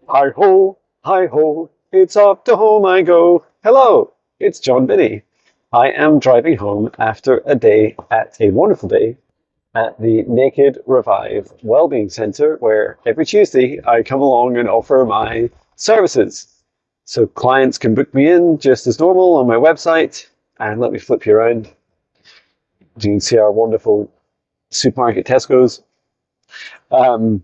Hi ho, it's off to home I go. Hello, it's John Binnie. I am driving home after a wonderful day at the Naked Revive Wellbeing Centre, where every Tuesday I come along and offer my services. So clients can book me in just as normal on my website, and let me flip you around. You can see our wonderful supermarket Tesco's. Um,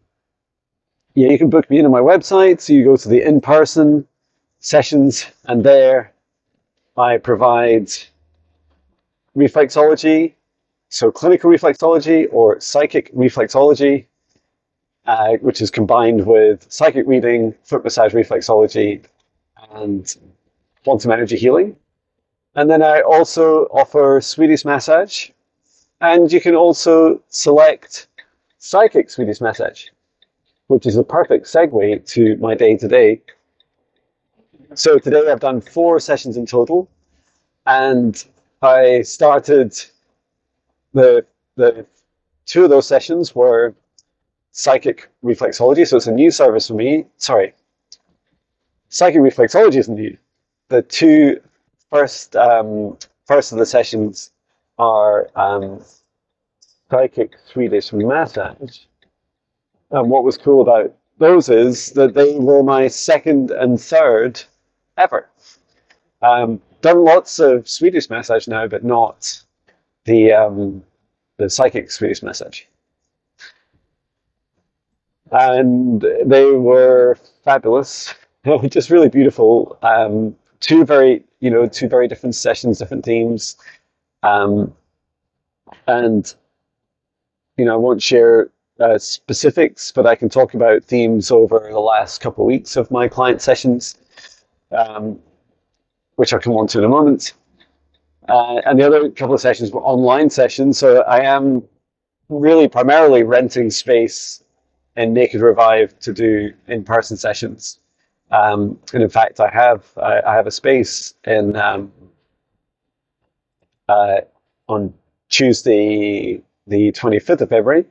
yeah, you can book me in on my website. So you go to the in-person sessions, and there I provide reflexology, so clinical reflexology or psychic reflexology, which is combined with psychic reading, foot massage reflexology, and quantum energy healing. And then I also offer Swedish massage, and you can also select psychic Swedish massage, which is a perfect segue to my day today. So today I've done 4 sessions in total, and I started the 2 of those sessions were psychic reflexology, so it's a new service for me. Sorry, psychic reflexology isn't new. The two first of the sessions are psychic Swedish massage, and what was cool about those is that they were my second and third ever. Done lots of Swedish massage now, but not the psychic Swedish massage. And they were fabulous, just really beautiful. Two very, two very different sessions, different themes. Um, and, I won't share specifics, but I can talk about themes over the last couple of weeks of my client sessions, which I'll come on to in a moment. And the other couple of sessions were online sessions. So I am really primarily renting space in Naked Revive to do in-person sessions. And in fact, I have a space in on Tuesday, the 25th of February.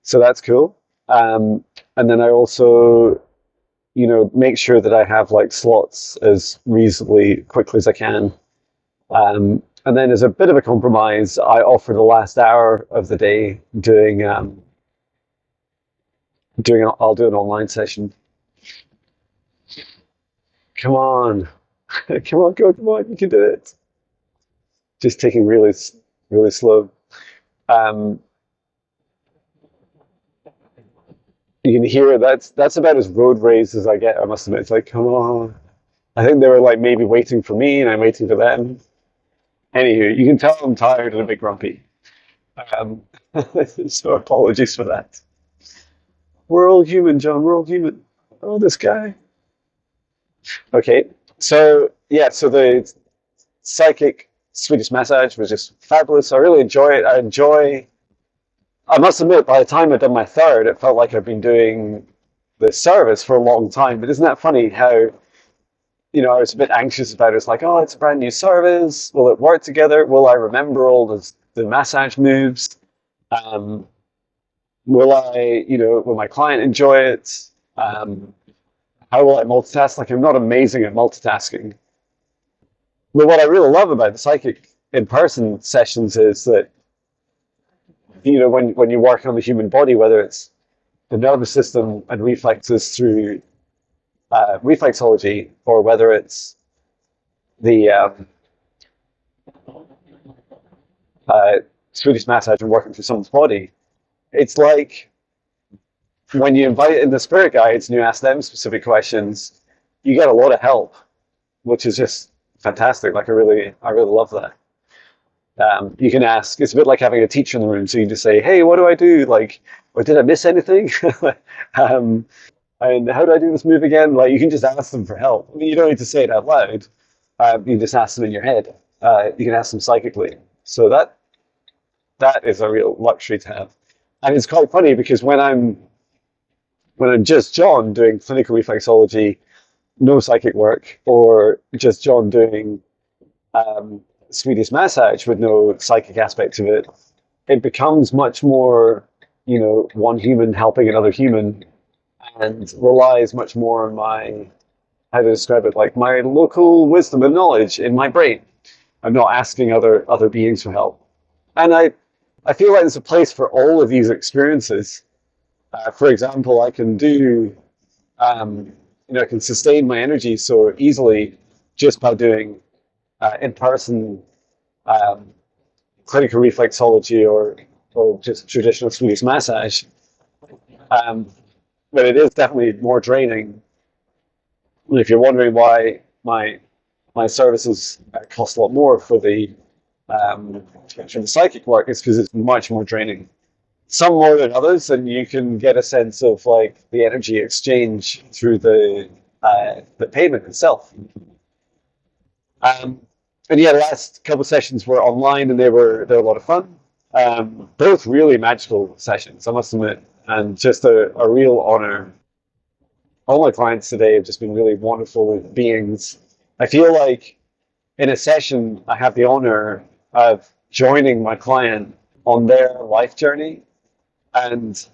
So that's cool. And then I also, make sure that I have like slots as reasonably quickly as I can. And then as a bit of a compromise, I offer the last hour of the day I'll do an online session. Come on, come on, go, come on, you can do it. Just taking really, really slow. Um, you can hear it. That's about as road raised as I get. I must admit. It's like, come on. I think they were like maybe waiting for me, and I'm waiting for them. Anywho, you can tell I'm tired and a bit grumpy. Um, so apologies for that. We're all human, John. We're all human. Oh, this guy. Okay, so yeah, so the psychic Swedish massage was just fabulous. I really enjoy it. I must admit, by the time I'd done my third, it felt like I'd been doing the service for a long time. But isn't that funny how, I was a bit anxious about it. It's like, oh, it's a brand new service. Will it work together? Will I remember all the massage moves? Um, will my client enjoy it? How will I multitask? Like, I'm not amazing at multitasking. But what I really love about the psychic in-person sessions is that, when you work on the human body, whether it's the nervous system and reflexes through reflexology, or whether it's the Swedish massage and working through someone's body, it's like when you invite in the spirit guides and you ask them specific questions, you get a lot of help, which is just fantastic. Like I really love that. You can ask. It's a bit like having a teacher in the room, so you just say, "Hey, what do I do? Like, or did I miss anything? um, and how do I do this move again?" Like, you can just ask them for help. I mean, you don't need to say it out loud. You just ask them in your head. You can ask them psychically. So that is a real luxury to have. And it's quite funny because when I'm just John doing clinical reflexology, no psychic work, or just John doing Swedish massage with no psychic aspect to it, it becomes much more, one human helping another human, and relies much more on my, how to describe it, like my local wisdom and knowledge in my brain. I'm not asking other beings for help. And I feel like there's a place for all of these experiences. For example, I can do, I can sustain my energy so easily just by doing in-person um, clinical reflexology or just traditional Swedish massage. Um, but it is definitely more draining. If you're wondering why my services cost a lot more for the psychic work, it's because it's much more draining. Some more than others, and you can get a sense of like the energy exchange through the payment itself. Um, and yeah, the last couple of sessions were online, and they were a lot of fun. Both really magical sessions, I must admit, and just a real honor. All my clients today have just been really wonderful beings. I feel like in a session, I have the honor of joining my client on their life journey, and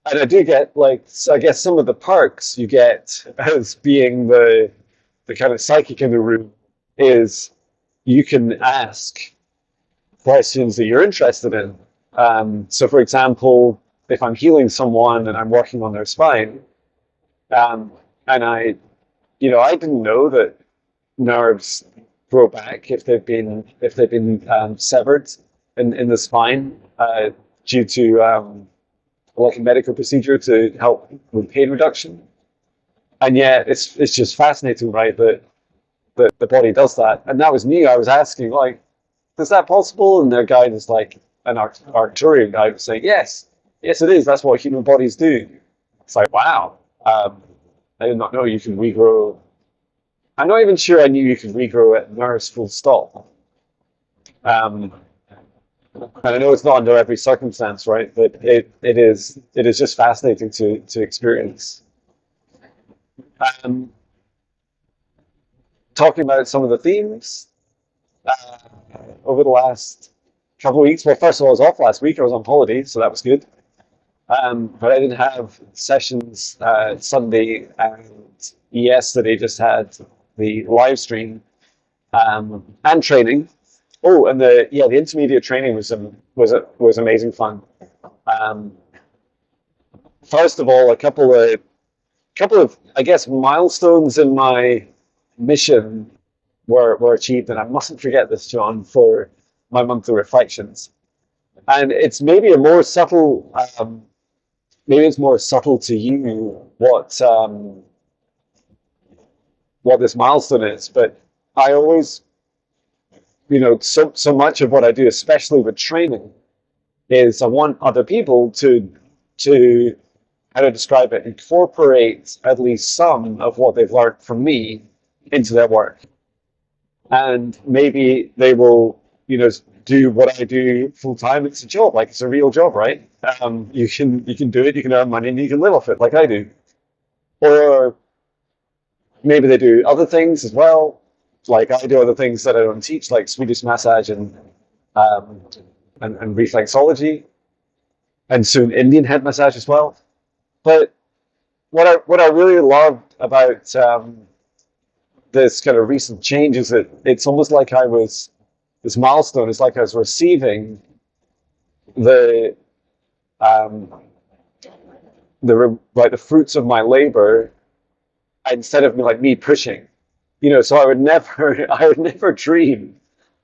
I do get like, I guess some of the perks you get as being the kind of psychic in the room is you can ask questions that you're interested in. So, for example, if I'm healing someone and I'm working on their spine, um, and I didn't know that nerves grow back if they've been severed in the spine due to like a medical procedure to help with pain reduction. And yet, it's just fascinating, right? That the body does that, and that was new. I was asking, like, is that possible? And their guide is like an Arcturian guide was saying, yes, it is. That's what human bodies do. It's like, wow. I did not know you can regrow. I'm not even sure I knew you could regrow at nerves full stop. Um, and I know it's not under every circumstance, right? But it is just fascinating to experience. Um, Talking about some of the themes uh, over the last couple of weeks. Well, first of all, I was off last week. I was on holiday, so that was good. But I didn't have sessions Sunday, and yesterday just had the live stream and training. Oh, and the intermediate training was amazing fun. Um, First of all, a couple of I guess milestones in my mission were achieved, and I mustn't forget this, John, for my monthly reflections. And it's maybe a more subtle, maybe it's more subtle to you what this milestone is. But I always, so much of what I do, especially with training, is I want other people to how to describe it, incorporate at least some of what they've learned from me into their work. And maybe they will, do what I do full time. It's a job, like it's a real job, right? You can do it, you can earn money, and you can live off it, like I do. Or maybe they do other things as well, like I do other things that I don't teach, like Swedish massage um, and reflexology, and soon Indian head massage as well. But what I really loved about this kind of recent change is that it's almost like this milestone is like I was receiving the um, like the fruits of my labor instead of like me pushing. So I would never dream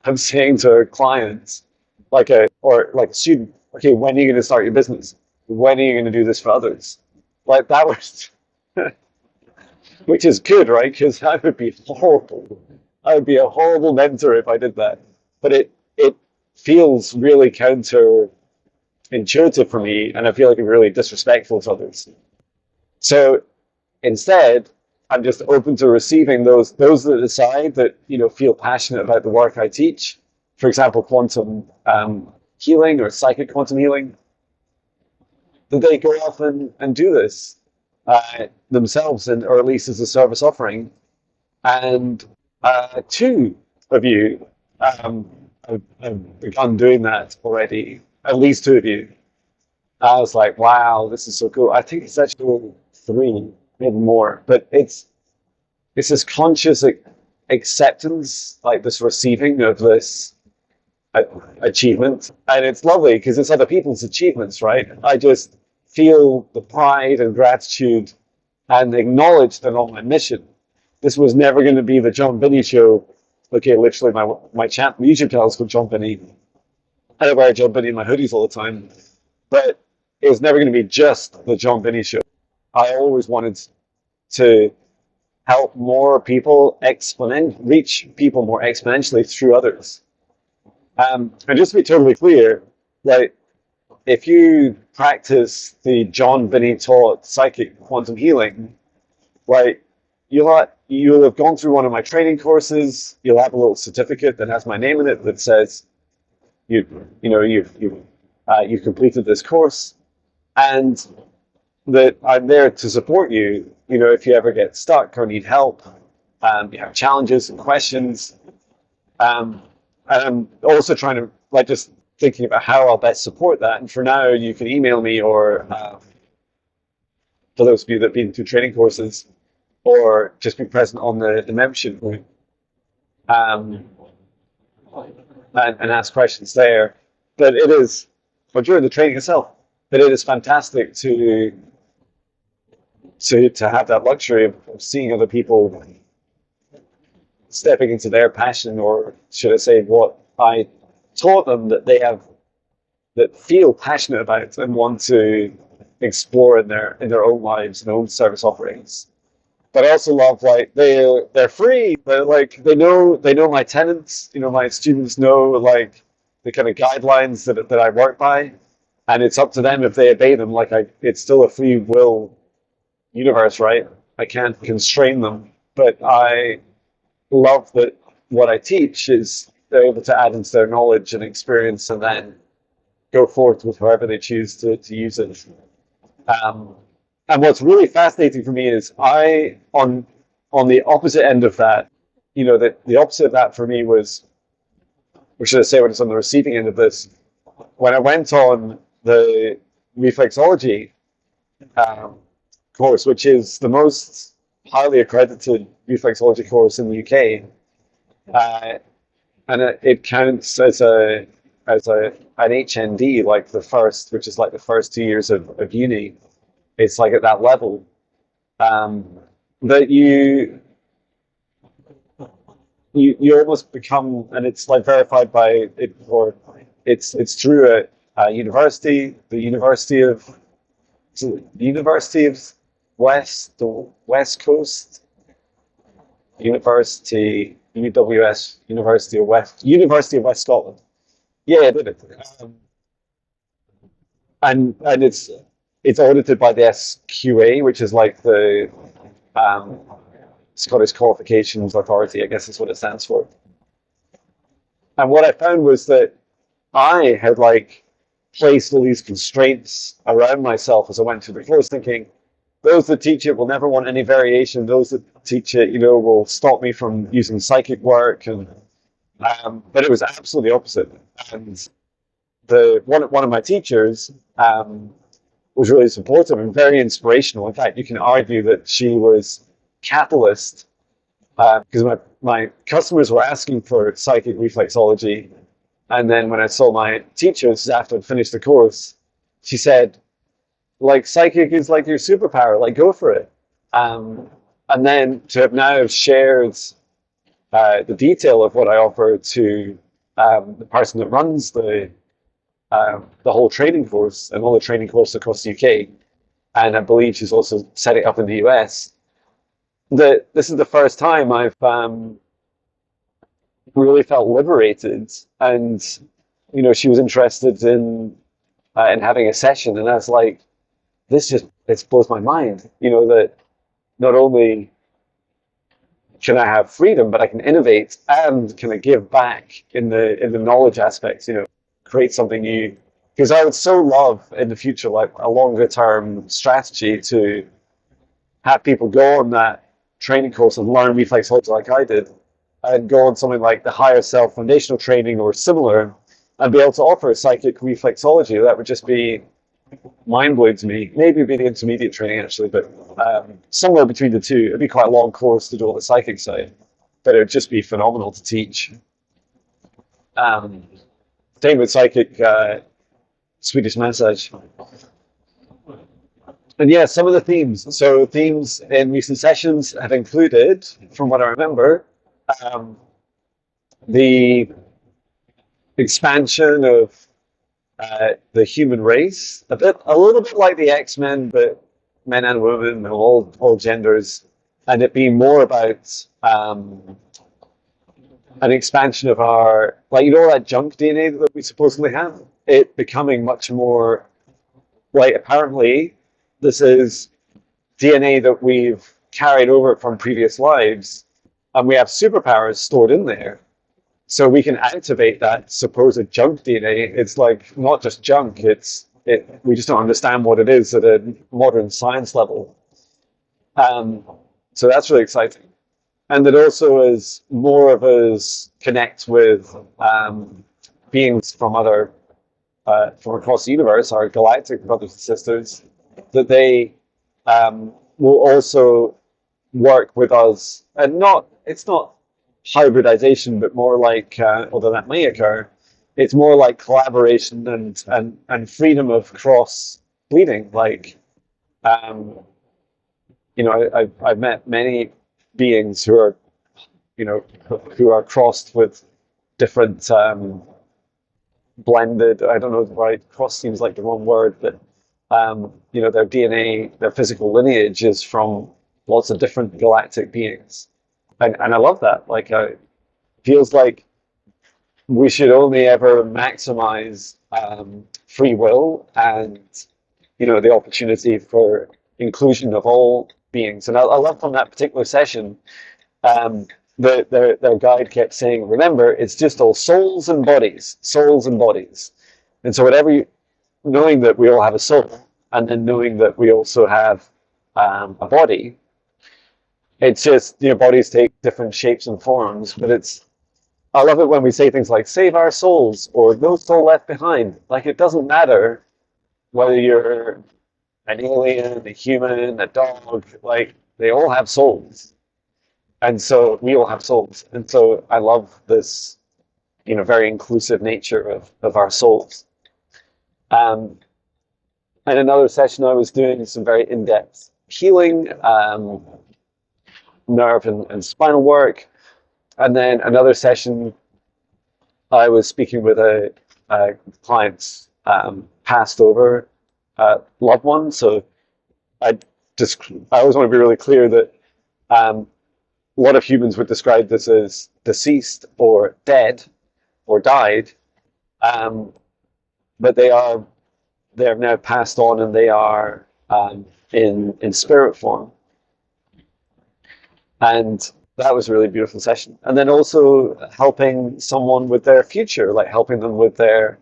of saying to a client or like a student, okay, when are you going to start your business? When are you going to do this for others? Like that was, which is good, right? Because I would be horrible. I would be a horrible mentor if I did that. But it feels really counterintuitive for me, and I feel like it's really disrespectful to others. So instead, I'm just open to receiving those that decide that feel passionate about the work I teach. For example, quantum healing or psychic quantum healing, that they go off and do this themselves, or at least as a service offering. And two of you have begun doing that already. At least two of you. I was like, wow, this is so cool. I think it's actually 3, maybe more. But it's this conscious acceptance, like this receiving of this achievement. And it's lovely because it's other people's achievements, right? I just feel the pride and gratitude and acknowledge that on my mission. This was never going to be the John Binnie show. Okay, literally my YouTube channel is called John Binnie. I wear John Binnie in my hoodies all the time. But it was never going to be just the John Binnie show. I always wanted to help more people reach people more exponentially through others. And just to be totally clear, like if you practice the John Binnie taught psychic quantum healing, like you'll have gone through one of my training courses. You'll have a little certificate that has my name in it that says you've completed this course, and that I'm there to support you. You know, if you ever get stuck or need help, you have challenges and questions. And I'm also trying to, like, just thinking about how I'll best support that. And for now, you can email me, or for those of you that have been through training courses, or just be present on the membership group, and ask questions there. But it is, or during the training itself, but it is fantastic to have that luxury of seeing other people stepping into their passion, or should I say what I taught them that they have, that feel passionate about and want to explore in their own lives and own service offerings. But I also love, like, they're free, but like they know my tenets, you know, my students know, like, the kind of guidelines that I work by, and it's up to them if they obey them. Like, it's still a free will universe, right? I can't constrain them, but I love that what I teach is they're able to add into their knowledge and experience, and then go forth with however they choose to use it. And what's really fascinating for me is on the opposite end of that, you know, that the opposite of that for me was, or should I say, when it's on the receiving end of this, when I went on the reflexology course, which is the most highly accredited reflexology course in the UK, and it counts as an HND, like the first, which is like the first 2 years of uni. It's like at that level, that you almost become, and it's like verified by it, or it's through a university, the University of West Coast University, UWS, University of West Scotland. Yeah, I did it. And it's audited by the SQA, which is like the Scottish Qualifications Authority, I guess is what it stands for. And what I found was that I had, like, placed all these constraints around myself as I went through the course, thinking those that teach it will never want any variation. Those that teach it, you know, will stop me from using psychic work. And but it was absolutely opposite. And one of my teachers was really supportive and very inspirational. In fact, you can argue that she was catalyst, because my customers were asking for psychic reflexology. And then when I saw my teachers after I'd finished the course, she said, like, psychic is like your superpower, like, go for it. And then to have now shared the detail of what I offer to the person that runs the whole training course and all the training courses across the UK, and I believe she's also set it up in the US, that this is the first time I've really felt liberated. And, you know, she was interested in having a session, and I was like, it blows my mind, you know, that not only can I have freedom, but I can innovate and can I give back in the knowledge aspects, you know, create something new. Because I would so love in the future, like, a longer term strategy to have people go on that training course and learn reflexology like I did, and go on something like the Higher Self foundational training or similar, and be able to offer psychic reflexology. That would just be mind-blowing to me. Maybe it'd be the intermediate training actually, but somewhere between the two. It'd be quite a long course to do all the psychic side, but it would just be phenomenal to teach. Um, Same with psychic Swedish massage. And yeah, some of the themes. So themes in recent sessions have included, from what I remember, um, the expansion of the human race, a little bit like the X-Men, but men and women, all genders, and it being more about an expansion of our, like, that junk DNA that we supposedly have, it becoming much more, like, apparently this is DNA that we've carried over from previous lives, and we have superpowers stored in there. So we can activate that supposed junk DNA. It's like not just junk, we just don't understand what it is at a modern science level. So that's really exciting. And that also as more of us connect with beings from from across the universe, our galactic brothers and sisters, that they will also work with us, and it's not hybridization, but more like, although that may occur, it's more like collaboration and freedom of cross bleeding. Like, I've met many beings who are, who are crossed with different blended. I don't know why cross seems like the wrong word, but their DNA, their physical lineage is from lots of different galactic beings. And I love that. Like, it feels like we should only ever maximize free will and, the opportunity for inclusion of all beings. And I love from that particular session, their guide kept saying, remember, it's just all souls and bodies, souls and bodies. And so knowing that we all have a soul, and then knowing that we also have a body, it's just, bodies take different shapes and forms, but I love it when we say things like save our souls or no soul left behind. Like, it doesn't matter whether you're an alien, a human, a dog, like, they all have souls. And so we all have souls. And so I love this, very inclusive nature of our souls. And another session I was doing some very in-depth healing, nerve and spinal work. And then another session, I was speaking with a client's passed over loved one. So I always want to be really clear that a lot of humans would describe this as deceased or dead or died, but they're now passed on, and they are in spirit form. And that was a really beautiful session. And then also helping someone with their future, like helping them with their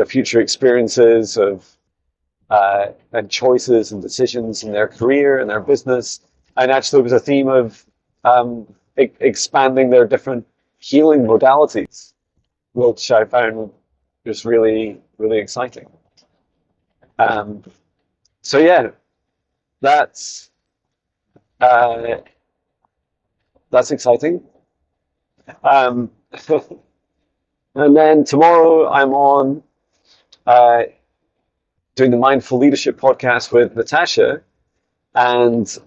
future experiences of and choices and decisions in their career and their business. And actually, it was a theme of expanding their different healing modalities, which I found just really, really exciting. So yeah, that's exciting. And then tomorrow I'm on doing the Mindful Leadership podcast with Natasha, and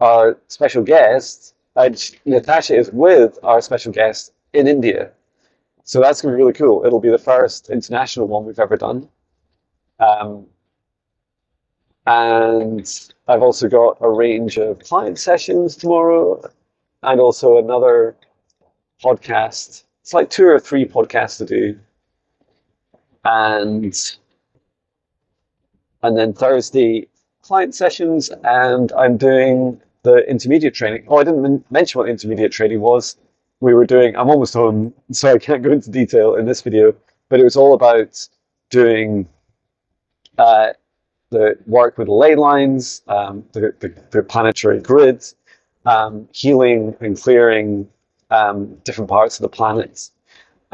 our special guest, Natasha is with our special guest in India. So that's going to be really cool. It'll be the first international one we've ever done. And I've also got a range of client sessions tomorrow, and also another podcast. It's like 2 or 3 podcasts to do. And then Thursday, client sessions, and I'm doing the intermediate training. Oh, I didn't mention what the intermediate training was. I'm almost home, so I can't go into detail in this video, but it was all about doing the work with the ley lines, the planetary grid, healing and clearing different parts of the planet,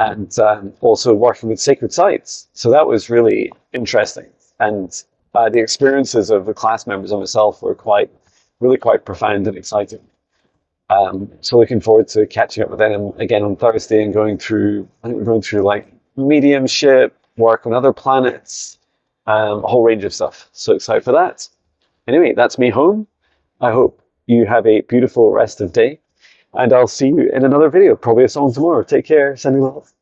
and also working with sacred sites. So that was really interesting. And the experiences of the class members and myself were really quite profound and exciting. So looking forward to catching up with them again on Thursday and I think we're going through like mediumship, work on other planets, a whole range of stuff. So excited for that. Anyway, that's me home. I hope you have a beautiful rest of day, and I'll see you in another video, probably a song tomorrow. Take care. Sending love.